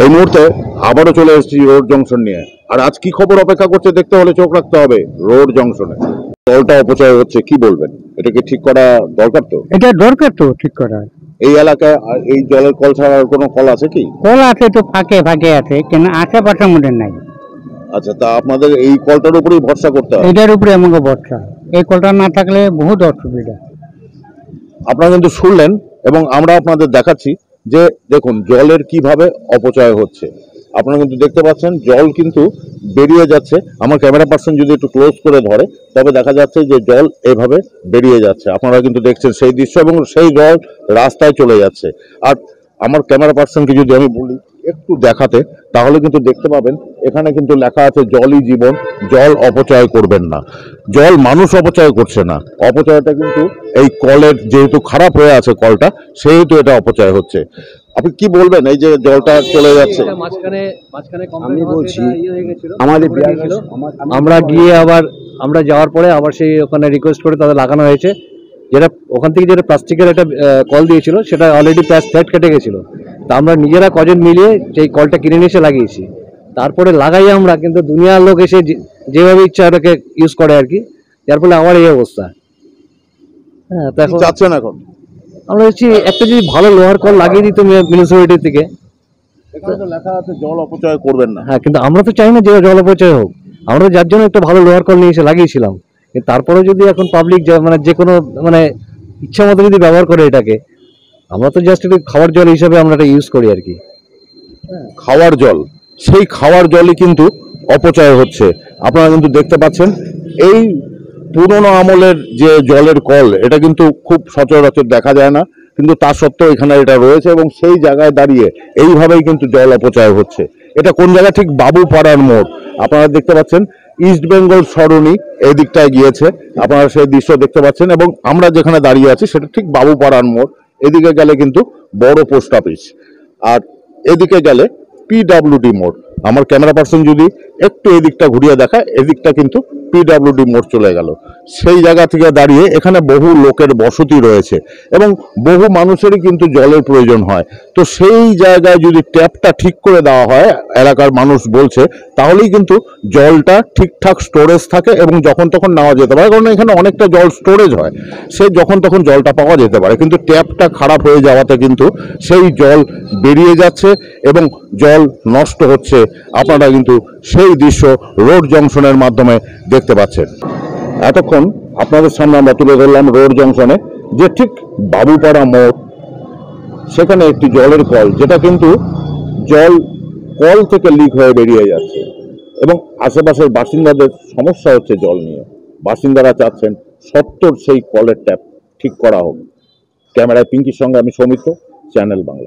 এই মুহূর্তে আবারও চলে এসেছি রোড জংশন নিয়ে। আর আজ কি খবর অপেক্ষা করছে দেখতে হলে চোখ রাখতে হবে রোড জংশনে। জলটা অপচয় হচ্ছে, কি বলবেন? এটা কি ঠিক করা দরকার? তো এটা দরকার তো ঠিক করা। এই এলাকায় এই জলের কল ছাড়া আর কোনো কল আছে কি? কল আছে তো, ফাঁকে ফাঁকে আছে, কিন্তু আশেপাশের মধ্যে নাই। আচ্ছা, তা আপনাদের এই কলটার উপরেই ভরসা করতে হবে? এটার উপরে আমাকে ভরসা। এই কলটা না থাকলে বহুত অসুবিধা। আপনারা কিন্তু শুনলেন এবং আমরা আপনাদের দেখাচ্ছি যে দেখুন জলের কিভাবে অপচয় হচ্ছে। আপনারা কিন্তু দেখতে পাচ্ছেন জল কিন্তু বেরিয়ে যাচ্ছে। আমার ক্যামেরা পার্সন যদি একটু ক্লোজ করে ধরে তবে দেখা যাচ্ছে যে জল এভাবে বেরিয়ে যাচ্ছে। আপনারা কিন্তু দেখছেন সেই দৃশ্য এবং সেই জল রাস্তায় চলে যাচ্ছে। আর আমার ক্যামেরা পার্সনকে যদি আমি বলি একটু দেখাতে, তাহলে কিন্তু দেখতে পাবেন এখানে কিন্তু লেখা আছে জলই জীবন, জল অপচয় করবেন না। জল মানুষ অপচয় করছে না, অপচয়টা কিন্তু এই কলের যেহেতু খারাপ হয়ে আছে কলটা, সেহেতু এটা অপচয় হচ্ছে। আপনি কি বলবেন এই যে জলটা চলে যাচ্ছে? আমি বলছি আমাদের আমরা গিয়ে আবার আমরা যাওয়ার পরে আবার সেই ওখানে রিকোয়েস্ট করে তাদের লাগানো হয়েছে, যেটা ওখান থেকে যেটা প্লাস্টিকের একটা কল দিয়েছিল সেটা অলরেডি প্রায় ফ্ল্যাট কেটে গেছিলো। তা আমরা নিজেরা কজন মিলিয়ে সেই কলটা কিনে নিয়ে এসে লাগিয়েছি। তারপরে লাগাই আমরা, কিন্তু দুনিয়ার লোক এসে যেভাবে ইচ্ছা ওটাকে ইউজ করে আর কি, যার ফলে আমার এই অবস্থা। হ্যাঁ, তো এখন যাচ্ছেন এখন আমরা হচ্ছি একটা যদি ভালো লোহার কল লাগিয়ে দিত মিউনিসিপ্যালিটি থেকে। এখানে তো লেখা আছে জল অপচয় করবেন না। হ্যাঁ, কিন্তু আমরা তো চাই না যে জল অপচয় হোক। আমরা যার জন্য একটা ভালো লোহার কল নিয়ে এসে লাগিয়েছিলাম, কিন্তু তারপরেও যদি এখন পাবলিক মানে যে কোনো মানে ইচ্ছা মতো যদি ব্যবহার করে এটাকে, আমরা তো জাস্ট একটু খাওয়ার জল হিসাবে আমরা এটা ইউজ করি আর কি। খাওয়ার জল, সেই খাওয়ার জলই কিন্তু অপচয় হচ্ছে। আপনারা কিন্তু দেখতে পাচ্ছেন এই পুরনো আমলের যে জলের কল, এটা কিন্তু খুব সচরাচর দেখা যায় না, কিন্তু তা সত্ত্বেও এখানে এটা রয়েছে এবং সেই জায়গায় দাঁড়িয়ে এইভাবেই কিন্তু জল অপচয় হচ্ছে। এটা কোন জায়গা? ঠিক বাবুপাড়ার মোড়। আপনারা দেখতে পাচ্ছেন ইস্ট বেঙ্গল সরণি এই দিকটায় গিয়েছে, আপনারা সেই দৃশ্য দেখতে পাচ্ছেন। এবং আমরা যেখানে দাঁড়িয়ে আছি সেটা ঠিক বাবুপাড়ার মোড়। এদিকে গেলে কিন্তু বড় পোস্ট অফিস, আর এদিকে গেলে পিডব্লিউডি মোড়। আমার ক্যামেরা পার্সন যদি একটু এদিকটা ঘুরিয়ে দেখায়, এদিকটা কিন্তু পিডব্লিউডি মোড় চলে গেল। সেই জায়গা থেকে দাঁড়িয়ে এখানে বহু লোকের বসতি রয়েছে এবং বহু মানুষেরই কিন্তু জলের প্রয়োজন হয়। তো সেই জায়গায় যদি ট্যাপটা ঠিক করে দেওয়া হয়, এলাকার মানুষ বলছে, তাহলেই কিন্তু জলটা ঠিকঠাক স্টোরেজ থাকে এবং যখন তখন নেওয়া যেতে পারে। কারণ এখানে অনেকটা জল স্টোরেজ হয়, সে যখন তখন জলটা পাওয়া যেতে পারে। কিন্তু ট্যাপটা খারাপ হয়ে যাওয়াতে কিন্তু সেই জল বেরিয়ে যাচ্ছে এবং জল নষ্ট হচ্ছে। আপনারা কিন্তু সেই দৃশ্য রোড জংশনের মাধ্যমে দেখতে পাচ্ছেন। এতক্ষণ আপনাদের সামনে আমরা তুলে ধরলাম রোড জংশনে যে ঠিক বাবুপাড়া মোড়, সেখানে একটি জলের কল, যেটা কিন্তু জল কল থেকে লিক হয়ে বেরিয়ে যাচ্ছে এবং আশেপাশের বাসিন্দাদের সমস্যা হচ্ছে জল নিয়ে। বাসিন্দারা চাচ্ছেন সত্বর সেই কলের ট্যাপ ঠিক করা হোক। ক্যামেরায় পিঙ্কির সঙ্গে আমি সৌমিত্র, চ্যানেল বাংলা।